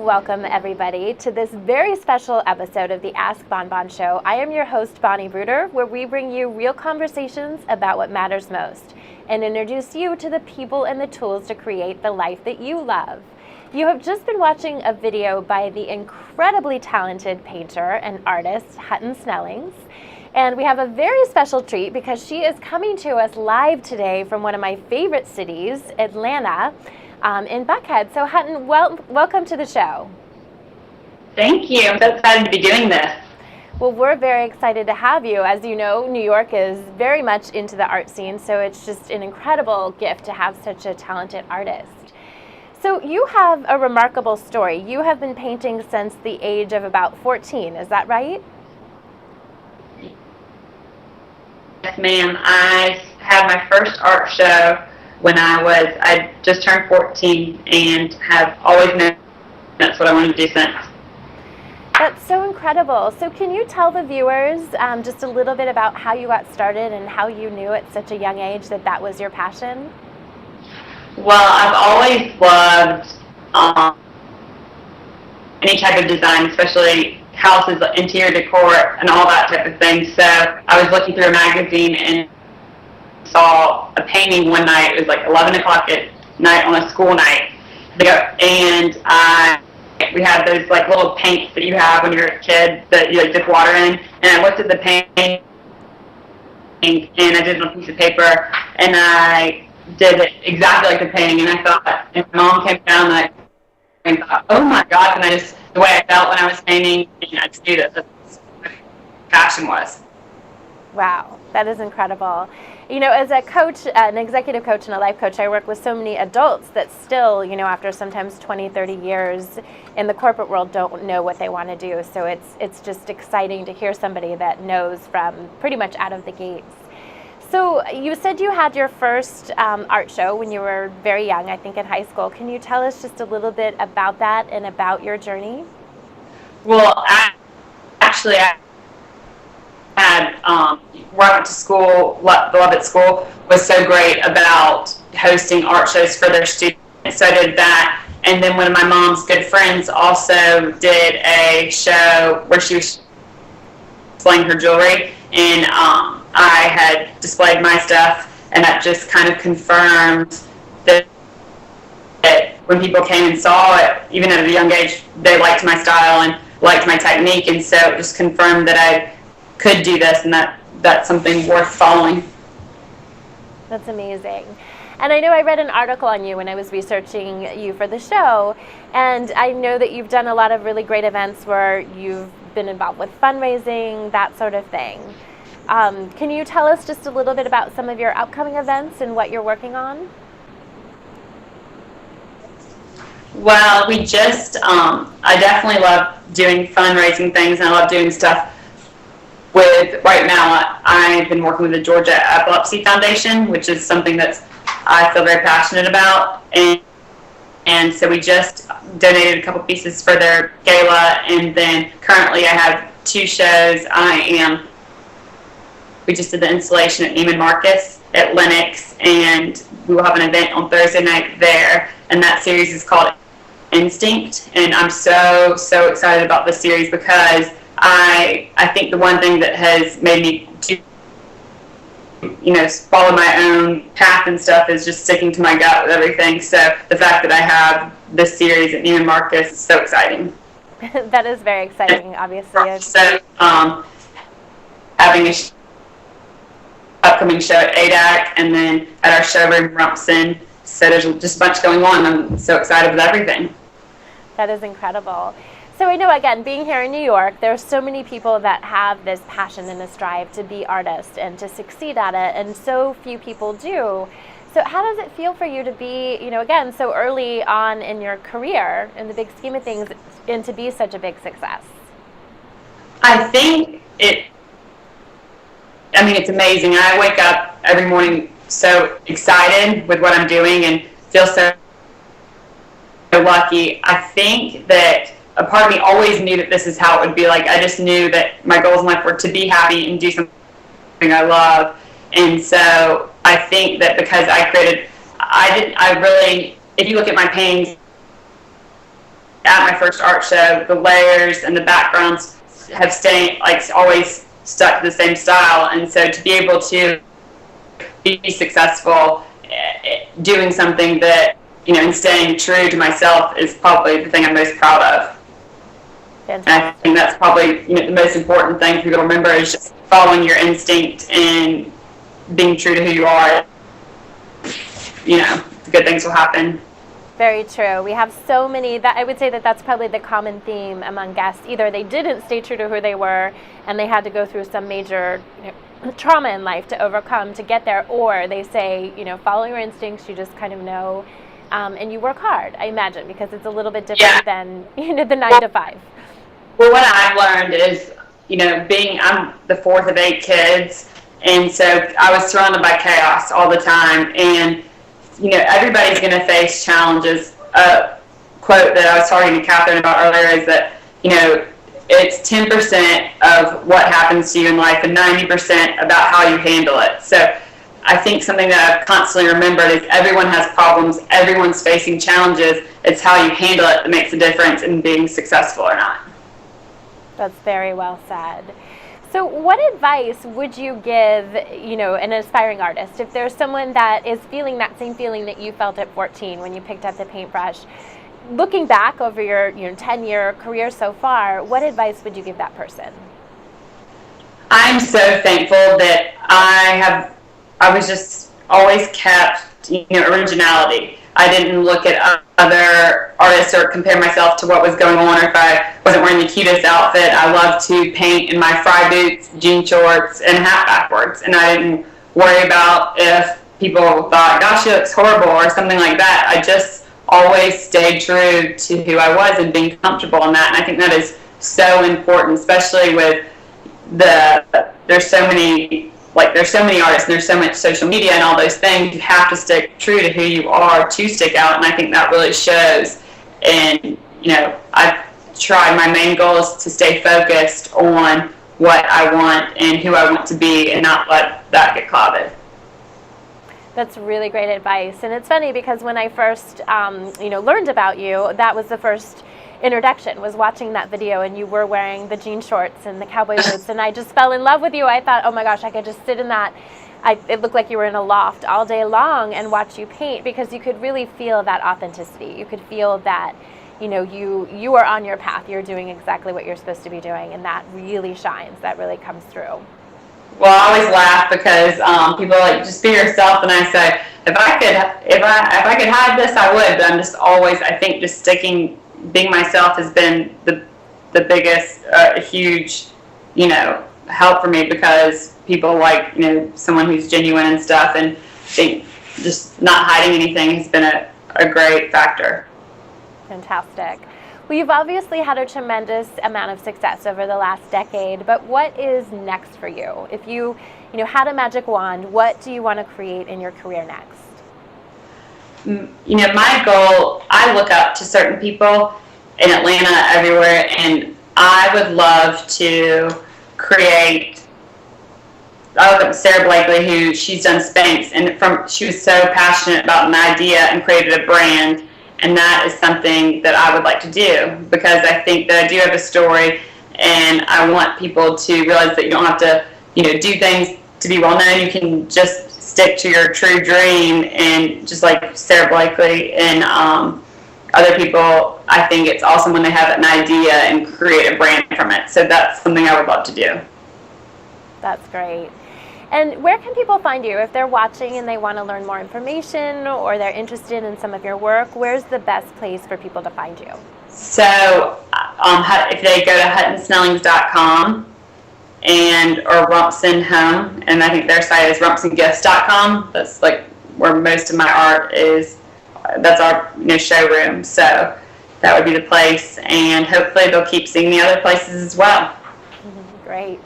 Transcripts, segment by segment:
welcome everybody to this very special episode of the AskBonBon Show. I am your host, Bonnie Bruder, where we bring you real conversations about what matters most and introduce you to the people and the tools to create the life that you love. You have just been watching a video by the incredibly talented painter and artist, Hutton Snellings. And we have a very special treat because she is coming to us live today from one of my favorite cities, Atlanta, in Buckhead. So Hutton, welcome to the show. Thank you. I'm so excited to be doing this. Well, we're very excited to have you. As you know, New York is very much into the art scene, so it's just an incredible gift to have such a talented artist. So you have a remarkable story. You have been painting since the age of about 14, is that right? Yes, ma'am. I had my first art show when I just turned 14 and have always known that's what I wanted to do since. That's so incredible. So can you tell the viewers just a little bit about how you got started and how you knew at such a young age that that was your passion? Well, I've always loved any type of design, especially houses, interior decor, and all that type of thing. So I was looking through a magazine and saw a painting one night. It was like 11 o'clock at night on a school night. And we had those like little paints that you have when you're a kid that you like dip water in. And I looked at the painting and I did it on a piece of paper and I did it exactly like the painting. And I thought, and my mom came down and I thought, oh my God. And the way I felt when I was painting, and I just knew that that's what passion was. Wow, that is incredible. You know, as a coach, an executive coach and a life coach, I work with so many adults that still, you know, after sometimes 20, 30 years in the corporate world don't know what they want to do. So it's just exciting to hear somebody that knows from pretty much out of the gates. So you said you had your first art show when you were very young, I think in high school. Can you tell us just a little bit about that and about your journey? Well, actually, I had, where I went to school, the Lovett School was so great about hosting art shows for their students. So I did that. And then one of my mom's good friends also did a show where she was displaying her jewelry. And I had displayed my stuff. And that just kind of confirmed that when people came and saw it, even at a young age, they liked my style and liked my technique. And so it just confirmed that I could do this and that's something worth following. That's amazing. And I know I read an article on you when I was researching you for the show, and I know that you've done a lot of really great events where you've been involved with fundraising, that sort of thing. Can you tell us just a little bit about some of your upcoming events and what you're working on? Well, we just, I definitely love doing fundraising things and I love doing stuff right now, I've been working with the Georgia Epilepsy Foundation, which is something that I feel very passionate about. And so we just donated a couple pieces for their gala. And then currently I have 2 shows. We just did the installation at Neiman Marcus at Lenox, and we will have an event on Thursday night there. And that series is called Instinct. And I'm so excited about this series because I think the one thing that has made me follow my own path and stuff is just sticking to my gut with everything. So the fact that I have this series at Neiman Marcus is so exciting. That is very exciting, obviously. So having an upcoming show at ADAC and then at our showroom Rumpson. So there's just a bunch going on. I'm so excited with everything. That is incredible. So I know, again, being here in New York, there are so many people that have this passion and this drive to be artists and to succeed at it, and so few people do. So how does it feel for you to be, again, so early on in your career, in the big scheme of things, and to be such a big success? I think it's amazing. I wake up every morning so excited with what I'm doing and feel so lucky. I think that a part of me always knew that this is how it would be like. I just knew that my goals in life were to be happy and do something I love. And so I think that because I really, if you look at my paintings at my first art show, the layers and the backgrounds have stayed, like, always stuck to the same style. And so to be able to be successful doing something that, and staying true to myself is probably the thing I'm most proud of. Fantastic. And I think that's probably the most important thing for people to remember is just following your instinct and being true to who you are. Good things will happen. Very true. We have so many that I would say that's probably the common theme among guests. Either they didn't stay true to who they were and they had to go through some major trauma in life to overcome to get there, or they say, follow your instincts, you just kind of know, and you work hard, I imagine, because it's a little bit different than the 9 to 5. Well, what I've learned is, I'm the fourth of 8 kids, and so I was surrounded by chaos all the time, and everybody's going to face challenges. A quote that I was talking to Catherine about earlier is that, it's 10% of what happens to you in life and 90% about how you handle it. So I think something that I've constantly remembered is everyone has problems, everyone's facing challenges. It's how you handle it that makes a difference in being successful or not. That's very well said. So what advice would you give, an aspiring artist, if there's someone that is feeling that same feeling that you felt at 14 when you picked up the paintbrush? Looking back over your 10-year career so far, what advice would you give that person? I'm so thankful that I was just always kept, originality. I didn't look at other artists or compare myself to what was going on, or if I wasn't wearing the cutest outfit. I loved to paint in my fry boots, jean shorts, and hat backwards, and I didn't worry about if people thought, gosh, she looks horrible, or something like that. I just always stayed true to who I was and being comfortable in that, and I think that is so important, especially with there's so many artists and there's so much social media and all those things. You have to stick true to who you are to stick out, and I think that really shows. And I've tried, my main goal is to stay focused on what I want and who I want to be and not let that get clouded. That's really great advice. And it's funny because when I first learned about you, that was the first introduction, was watching that video, and you were wearing the jean shorts and the cowboy boots, and I just fell in love with you. I thought, oh my gosh, I could just sit in that. It looked like you were in a loft all day long and watch you paint, because you could really feel that authenticity. You could feel that you are on your path. You're doing exactly what you're supposed to be doing, and that really shines. That really comes through. Well, I always laugh because people are like, just be yourself, and I say, if I could hide this, I would. But I'm just always, I think, just being myself has been the biggest, huge, help for me, because people like, someone who's genuine and stuff, and think just not hiding anything has been a great factor. Fantastic. Well, you've obviously had a tremendous amount of success over the last decade, but what is next for you? If you had a magic wand, what do you want to create in your career next? My goal, I look up to certain people in Atlanta, everywhere, and I would love to create. I look up to Sarah Blakely, she's done Spanx, and she was so passionate about an idea and created a brand, and that is something that I would like to do, because I think that I do have a story, and I want people to realize that you don't have to, do things to be well known. You can just stick to your true dream, and just like Sarah Blakely and other people, I think it's awesome when they have an idea and create a brand from it. So that's something I would love to do. That's great. And where can people find you if they're watching and they want to learn more information, or they're interested in some of your work? Where's the best place for people to find you? So if they go to huttonsnellings.com or Rumpson Home, and I think their site is rumpsongifts.com. That's like where most of my art is. That's our showroom. So that would be the place, and hopefully they'll keep seeing the other places as well. Great.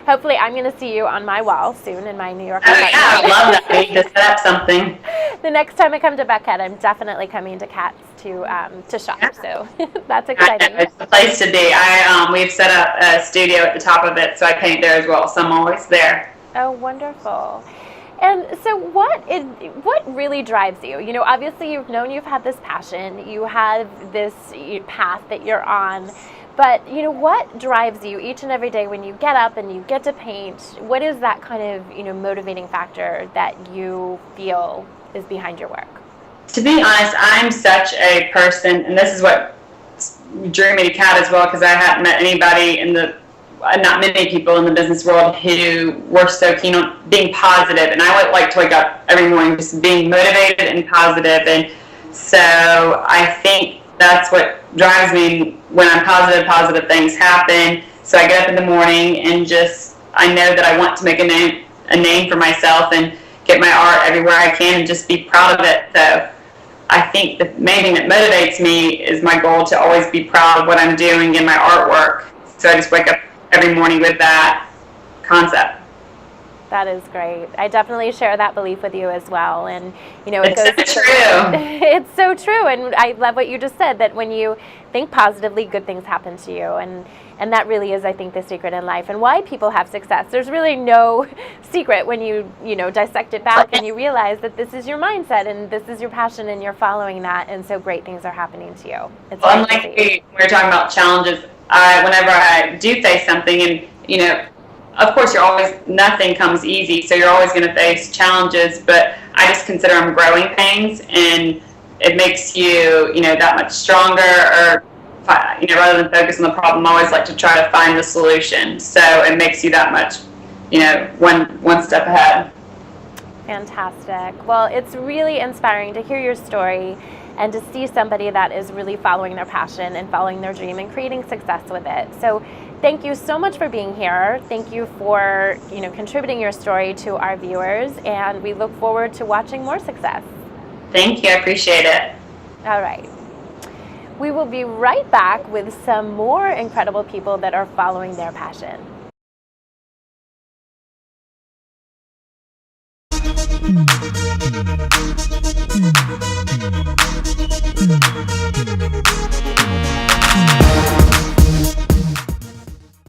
Hopefully I'm going to see you on my wall soon in my New York apartment. Yeah, I love that. We need to set up something. The next time I come to Buckhead, I'm definitely coming to Cats to shop. Yeah. So that's exciting. It's the place to be. We've set up a studio at the top of it, so I paint there as well. So I'm always there. Oh, wonderful. And so what really drives you? You know, obviously you've had this passion, you have this path that you're on, but you know, what drives you each and every day when you get up and you get to paint? What is that kind of, you know, motivating factor that you feel is behind your work? To be honest, I'm such a person, and this is what drew me to CAD as well, because I hadn't met anybody not many people in the business world who were so keen on being positive. And I would like to wake up every morning just being motivated and positive. And so I think that's what drives me. When I'm positive things happen. So I get up in the morning and I know that I want to make a name for myself and get my art everywhere I can and just be proud of it. So I think the main thing that motivates me is my goal to always be proud of what I'm doing in my artwork. So I just wake up every morning with that concept. That is great. I definitely share that belief with you as well. And you know, it's so true. It's so true. And I love what you just said, that when you think positively, good things happen to you. And that really is, I think, the secret in life and why people have success. There's really no secret when you dissect it back and you realize that this is your mindset and this is your passion and you're following that. And so great things are happening to you. It's unlike we were talking about challenges, whenever I do face something, and you know, of course, nothing comes easy, so you're always going to face challenges, but I just consider them growing pains, and it makes you, that much stronger, or, rather than focus on the problem, I always like to try to find the solution. So it makes you that much, one step ahead. Fantastic. Well, it's really inspiring to hear your story and to see somebody that is really following their passion and following their dream and creating success with it. So thank you so much for being here. Thank you for, contributing your story to our viewers, and we look forward to watching more success. Thank you. I appreciate it. All right. We will be right back with some more incredible people that are following their passion.